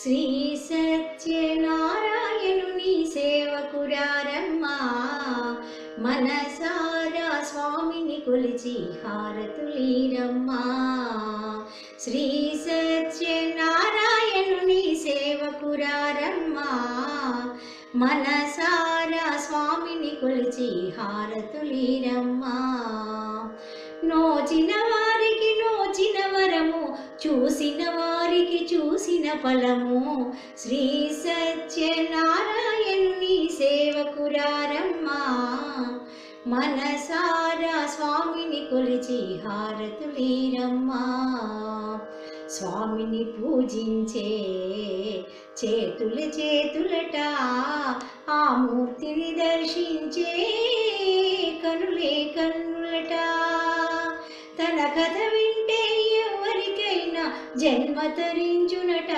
శ్రీ సత్యనారాయణుని సేవకురారమ్మా, మనసారా స్వామిని కొలిచి హారతులీరమ్మా. శ్రీ సత్యనారాయణుని సేవకురారమ్మా, మనసారా స్వామిని కొలిచి హారతులీరమ్మా. నోచిన వారికి నోచిన వరము, చూసిన వారికి చూసిన ఫలము. శ్రీ సత్యనారాయణుని సేవకురారమ్మా, మనసారా స్వామిని కొలిచి హారతులీరమ్మా. స్వామిని పూజించే చేతుల చేతులట, ఆ మూర్తిని దర్శించే కనులే కన్నులట. తన కథ వింటే ఎవరికైనా జన్మ తరించునట.